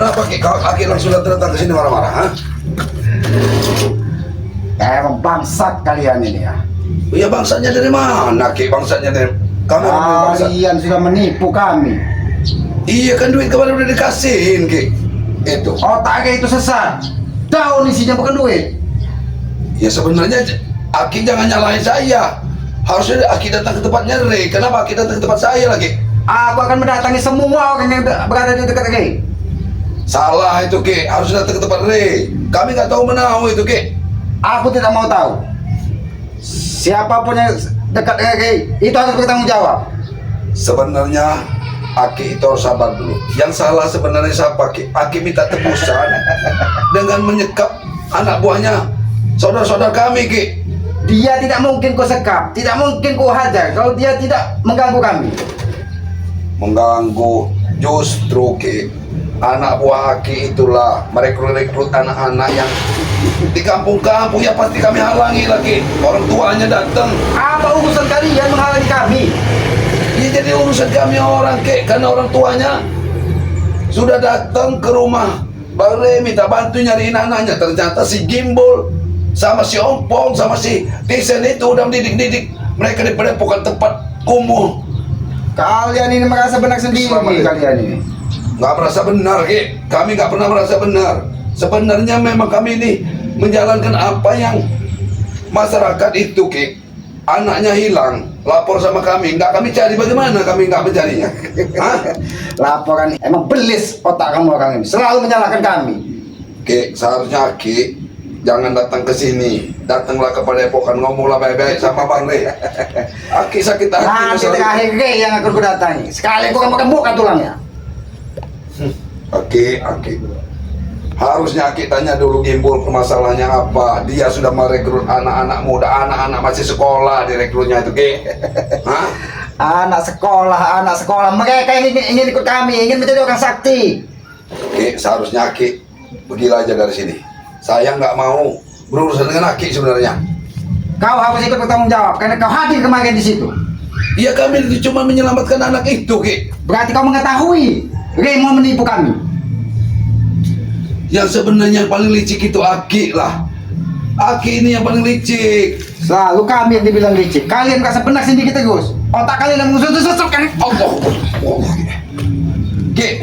Kenapa Ki? Kau Aki langsung datang ke sini marah-marah, ha? Emang bangsat kalian ini ya. Iya bangsanya dari mana Ki? Bangsanya dari kami bangsa. Kalian sudah menipu kami. Iya kan duit kemarin udah dikasihin Ki. Itu. Otaknya itu sesat. Daun isinya bukan duit. Ya sebenarnya Aki jangan nyalahin saya. Harusnya Aki datang ke tempatnya Rey. Kenapa Aki datang ke tempat saya lagi? Aku akan mendatangi semua orang yang berada di dekat Rey. Salah itu Ki. Harusnya datang ke tempat Rey. Kami nggak tahu menahu itu Ki. Aku tidak mau tahu. Siapapun yang dekat dengan Rey itu harus bertanggung jawab. Sebenarnya Aki itu harus sabar dulu. Yang salah sebenarnya siapa Ki? Aki minta tebusan dengan menyekap anak buahnya, saudara-saudara kami Ki. Dia tidak mungkin kau sekap, tidak mungkin kau hajar kalau dia tidak mengganggu kami. Mengganggu justru Ki. Anak buah Aki itulah merekrut anak-anak yang di kampung-kampung, ya pasti kami halangi lagi. Orang tuanya datang. Apa urusan kalian menghalangi kami? Ya jadi urusan kami orang Ki, karena orang tuanya sudah datang ke rumah Bang Rey minta bantu nyariin anaknya. Ternyata si Gimbal sama si Ompong sama si Tisen itu udah mendidik mereka di padepokan tempat kumuh. Kalian ini merasa benar sendiri kalian ini. Nggak merasa benar Ki, kami nggak pernah merasa benar. Sebenarnya memang kami ini menjalankan apa yang masyarakat itu Ki. Anaknya hilang, lapor sama kami, nggak kami cari, bagaimana kami nggak mencarinya? Hah? Laporan emang belis otak kamu orang ini, selalu menyalahkan kami. Ki, seharusnya Ki jangan datang ke sini, datanglah ke padepokan, ngomonglah baik-baik sama Bang Rey. Aki sakit hati. Nanti terakhir Rey yang akan ku datangi. Sekali kau makan buka tulangnya. Aki. Harusnya Aki tanya dulu Gimbal permasalahannya apa. Dia sudah merekrut anak-anak muda, anak-anak masih sekolah direkrutnya itu Ki. Hah? Anak sekolah, mereka ingin ikut kami, ingin menjadi orang sakti. Ki, seharusnya Aki pergilah aja dari sini. Saya nggak mau berurusan dengan Aki sebenarnya. Kau harus ikut bertanggung jawab karena kau hadir kemarin di situ. Iya kami cuma menyelamatkan anak itu Ki. Berarti kau mengetahui Rey mau menipu kami. Yang sebenarnya yang paling licik itu Aki lah. Aki ini yang paling licik. Selalu kami yang dibilang licik. Kalian merasa benar sendiri terus. Otak kalian yang mengusut-usut kan? Allah. Ki,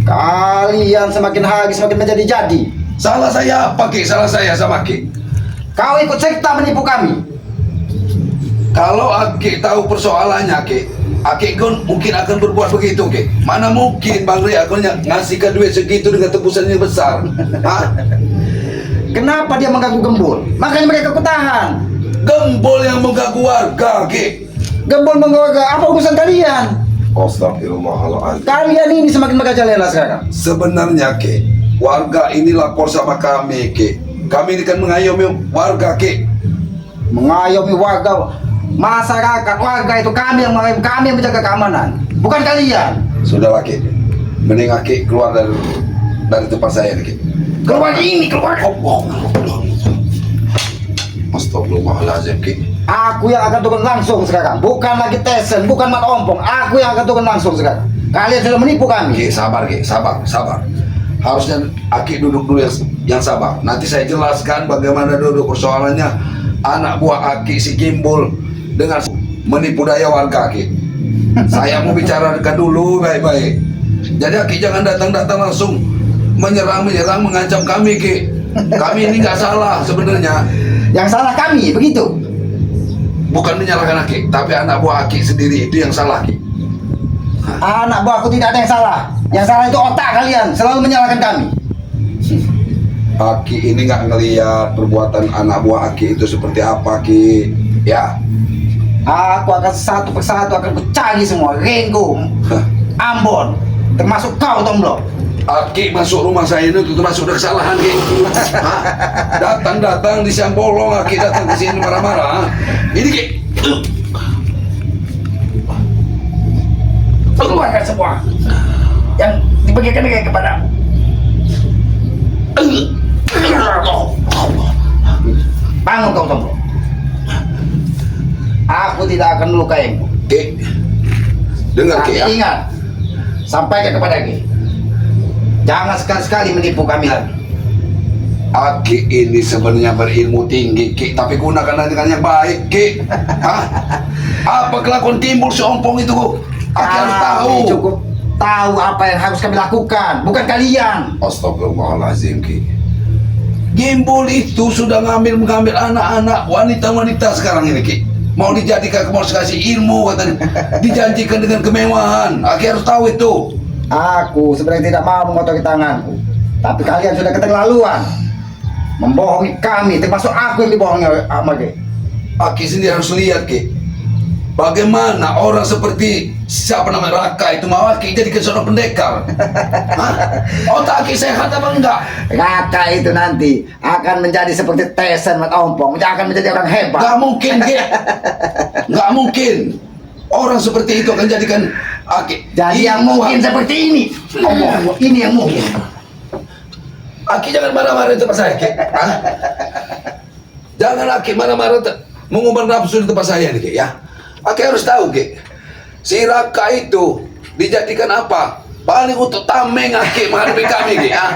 Kalian semakin hari semakin menjadi-jadi. salah saya apa Ki? Salah saya sama Ki. Kau ikut serta menipu kami. Kalau Aki tahu persoalannya Ki, Aki kan mungkin akan berbuat begitu Ki. Mana mungkin Bang Rey akan ngasihkan duit segitu dengan tebusan yang besar. Hah? Kenapa dia mengganggu Gembul? Makanya mereka kutahan. Gembol yang mengganggu warga Ki. Gembul mengganggu apa urusan kalian? Astagfirullahaladzim. Kalian ini semakin merajalela sekarang. Sebenarnya Ki, warga ini lapor sama kami Ki. Kami ini kan mengayomi warga Ki. Mengayomi warga, masyarakat, warga itu kami yang mengayomi, kami yang menjaga keamanan, bukan kalian. Sudahlah Ki, mending Ki keluar dari tempat saya Ki. Keluar ini, keluar. Astagfirullahaladzim Ki. Aku yang akan turun langsung sekarang, bukan lagi Tesen, bukan Mat Ompong. Aku yang akan turun langsung sekarang. Kalian sudah menipu kami. Ki, sabar Ki, sabar. Harusnya Aki duduk dulu yang sabar. Nanti saya jelaskan bagaimana duduk persoalannya anak buah Aki si Gimbal dengan menipu daya warga Ki. Saya mau bicarakan dulu baik-baik. Jadi Aki jangan datang langsung menyerang mengancam kami Ki. Kami ini nggak salah sebenarnya. Yang salah kami, begitu. Bukan menyalahkan Aki, tapi anak buah Aki sendiri itu yang salah Ki. Anak buahku tidak ada yang salah. Yang salah itu otak kalian, selalu menyalahkan kami. Aki ini nggak ngelihat perbuatan anak buah Aki itu seperti apa Ki. Ya. Aku akan satu persatu akan kucari semua. Ringo, Ambon, termasuk kau Tomblok. Aki masuk rumah saya itu termasuk udah kesalahan Ki. Hah? Datang di siang bolong Aki datang ke sini marah-marah. Ini Ki. Keluarkan semua yang dibagikan kayak kepadamu. Bangun kau Tomblok. Aku tidak akan melukaimu. Ki, dengar Ki ya. Tapi ingat, sampaikan kepada Ki. Jangan sekali-sekali menipu kami lagi. Aki ini sebenarnya berilmu tinggi, Ki, tapi gunakan dengan yang baik, Ki. Hah? Apa kelakuan Timbul si Ompong itu, Ki? Aki harus tahu. Kami cukup tahu apa yang harus kami lakukan, bukan kalian. Astagfirullahaladzim, Ki. Gimbal itu sudah mengambil anak-anak wanita-wanita sekarang ini, Ki. Mau dijadikan, mau kasih ilmu, katanya. Dijanjikan dengan kemewahan. Aki harus tahu itu. Aku sebenarnya tidak mau mengotori tanganku, tapi kalian sudah keterlaluan membohongi kami, termasuk aku yang dibohongi sama Ki. Aki sendiri harus lihat, Ki. Bagaimana orang seperti siapa nama Raka itu mau Aki jadi seorang pendekar? Hah? Otak Aki sehat apa enggak? Raka itu nanti akan menjadi seperti Tesen Mat Ompong, akan menjadi orang hebat. Gak mungkin, Ki. Gak mungkin. Orang seperti itu akan jadikan Aki. Jadi yang mungkin seperti ini. Allah, ini yang mungkin. Aki jangan marah-marah di tempat saya, Ki. Hah? Jangan Aki marah-marah mengumbar nafsu di tempat saya nih, Ki, ya. Aki harus tahu, Ki. Si Raka itu dijadikan apa? Paling untuk tameng Aki menghadapi kami, Ki, ya.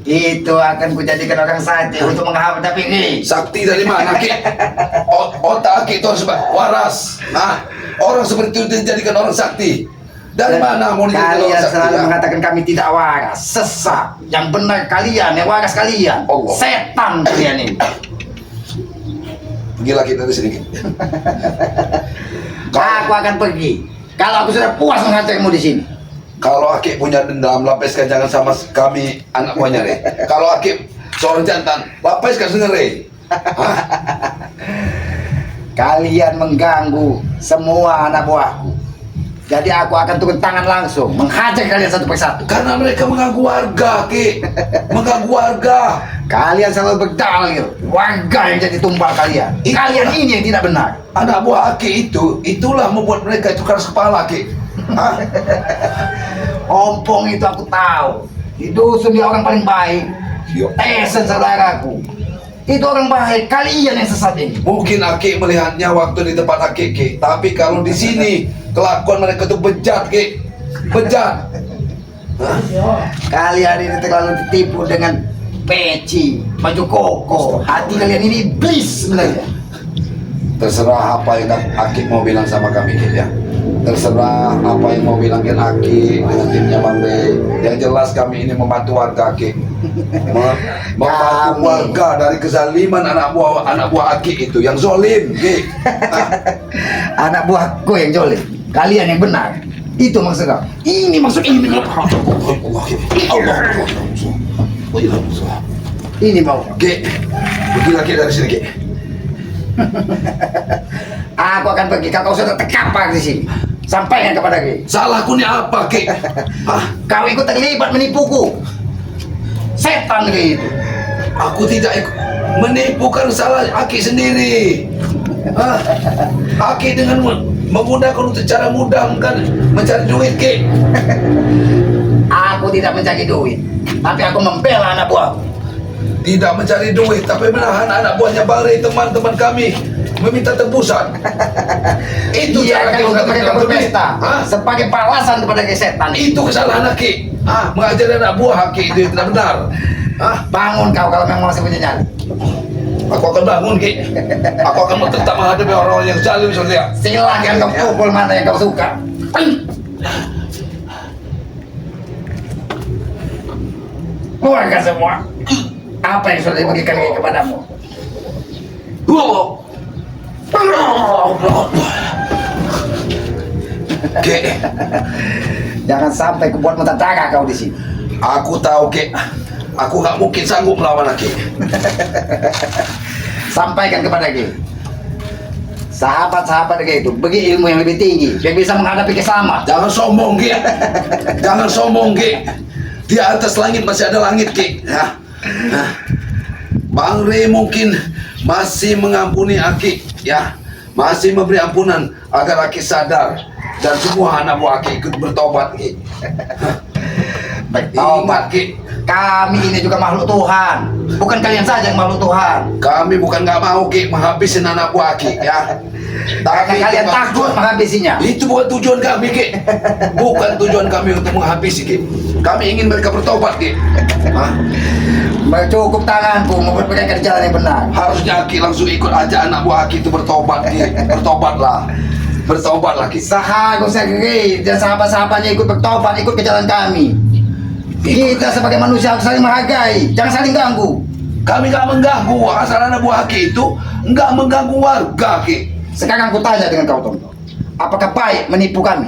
Itu akan kujadikan orang sakti untuk menghadapi Ki. Sakti dari mana, Ki? Otak Aki itu harus waras. Nah, orang seperti itu dijadikan orang sakti. Dari mana mau dijadikan Kalian orang sakti? selalu Ya? mengatakan kami tidak waras, sesat. Yang benar kalian, yang waras kalian. Allah. Setan kalian ini. Pergilah kita dari sini, Ki. Aku akan pergi. Kalau aku sudah puas menghancurmu di sini. Kalau Aki punya dendam, lapaskan jangan sama kami anak buahnya, Re. Kalau Aki seorang jantan, lapaskan dengan Re. Hah? Kalian mengganggu semua anak buahku. Jadi aku akan turun tangan langsung menghajar kalian satu persatu. Karena mereka mengganggu warga, Ki. Mengganggu warga. Kalian selalu berdalil warga yang jadi tumbal kalian. Kalian ini yang tidak benar. Anak buah Aki itulah membuat mereka itu keras kepala, Ki. Hah? Ompong itu aku tahu. Di dusun dia orang paling baik. Yo. Tesen saudaraku. Itu orang baik. Kalian yang sesat ini. Mungkin Aki melihatnya waktu di tempat Aki, Ki. Tapi kalau di sini kelakuan mereka itu bejat, Ki. Bejat. Hah? Kalian ini terlalu ditipu dengan peci, baju koko. Hati kalian ini iblis sebenarnya. Terserah apa yang Aki mau bilang sama kami, Ki, ya. Terserah apa yang mau bilangin Aki dengan timnya Bang Rey. Yang jelas kami ini membantu warga, Ki. Membantu Kami. warga dari kezaliman anak buah Aki itu yang zolim, Ki. Hah? Anak buahku yang jolim. Kalian yang benar. Itu maksud kau. Ini maksud ini. Allah, Ki. Allah. Ini mau. Ki, pergilah Ki dari sini, Ki. Aku akan pergi. Kau sudah terkapar di sini. Sampaikan kepada Ki. Salahku ini apa, Ki? Hah? Kau ikut terlibat menipuku. Setan Ki itu. Aku tidak ikut menipukan, salah Aki sendiri. Hah? Aki dengan menggunakan untuk cara mudah kan mencari duit, Ki. Aku tidak mencari duit, tapi aku membela anak buahku. Tidak mencari duit, tapi menahan anak buahnya Bang Rey, teman-teman kami meminta tebusan. Itu Iya cara kan kita untuk mereka berpesta Hah? sebagai balasan kepada setan. Itu kesalahan Aki. Mengajari anak buah Aki itu tidak benar. Bangun kau kalau memang masih punya nyali. Aku akan bangun, Ki. Aku akan tetap menghadapi orang-orang yang zalim seperti dia. Silakan kau pukul mana yang kau suka. Keluarkan semua. Apa yang sudah diberikan kepadamu? Ki, Jangan sampai kubuat muntah darah kau di sini. aku tahu, Ki. Aku nggak mungkin sanggup melawan Ki. Sampaikan kepada Ki. Sahabat-sahabat Ki itu beri ilmu yang lebih tinggi biar bisa menghadapi kisamat. Jangan sombong, Ki. Jangan sombong, Ki. Di atas langit masih ada langit, Ki. Ya. Nah, Bang Rey mungkin masih mengampuni Aki, ya. Masih memberi ampunan agar Aki sadar dan semua anak buah Aki ikut bertobat, Ki. Bertobat. Ingat, Ki. Kami ini juga makhluk Tuhan. Bukan kalian saja yang makhluk Tuhan. Kami bukan nggak mau Ki menghabisin anak buah Ki ya. Karena kalian bukan takut tujuan. menghabisinya. Itu bukan tujuan kami Ki. Bukan tujuan kami untuk menghabisi Ki. Kami ingin mereka bertobat Ki. Hah? Cukup tanganku membuat mereka di jalan yang benar. Harusnya Ki langsung ikut aja anak buah Ki itu bertobat Ki. Bertobatlah. Bertobatlah Ki. Seharusnya Ki dan sahabat-sahabatnya ikut bertobat, ikut ke jalan kami. Kita sebagai manusia harus saling menghargai, jangan saling ganggu. Kami nggak mengganggu, asal anak buah Ki itu nggak mengganggu warga Ki. Sekarang aku tanya dengan kau Tom, apakah baik menipu kami?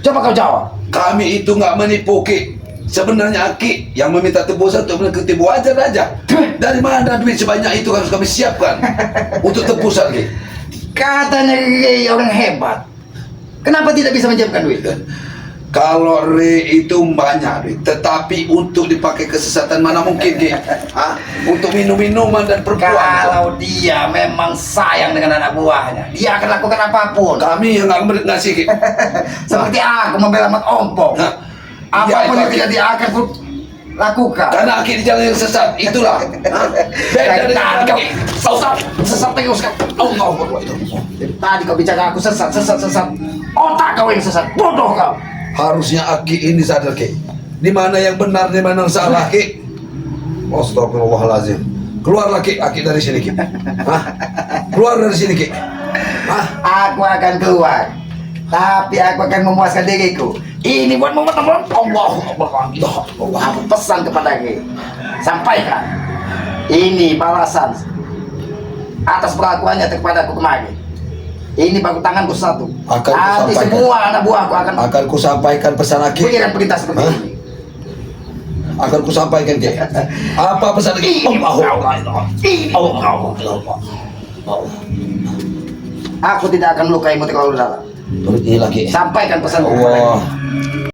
Coba kau jawab. Kami itu nggak menipu Ki. Sebenarnya Ki yang meminta tebusan untuk ketipu wajar aja. Dari mana duit sebanyak itu harus kami siapkan untuk tebusan Ki? Katanya Ki orang hebat. Kenapa tidak bisa menyiapkan duit? Kalau itu banyak duit, tetapi untuk dipakai kesesatan mana mungkin Ki? Hah? Untuk minum-minuman dan perempuan. Kalau dia memang sayang dengan anak buahnya, dia akan lakukan apapun. Kami yang nggak ngasih Ki. Seperti aku membela Mat Ompong. Nah, Apapun iya, yang tidak dia akan lakukan. karena Ki di jalan yang sesat, itulah. Hah? Beda dengan Ki. Sesat terus kan. Allah itu. Tadi kau bicara aku sesat. Otak kau yang sesat, bodoh kau. Harusnya Aki ini sadar Ki. Di mana yang benar, di mana yang salah Ki. Astagfirullahaladzim. Keluarlah Ki, Aki dari sini Ki. Hah? Keluar dari sini Ki. Hah? Aku akan keluar, tapi aku akan memuaskan diriku. Ini buat teman-teman. Allah. Aku pesan kepada Ki, sampaikan. Ini balasan atas perlakuannya kepadaku kemarin. Ini baku tanganku satu. Akan Nanti kusampaikan. semua anak buahku akan Ku sampaikan pesan Aki. berikan perintah seperti Hah? ini. Akan ku sampaikan Ki. Apa pesan Aki? Aku tidak akan melukaimu terlalu dalam. Ini lagi. Sampaikan pesan kepada Allah.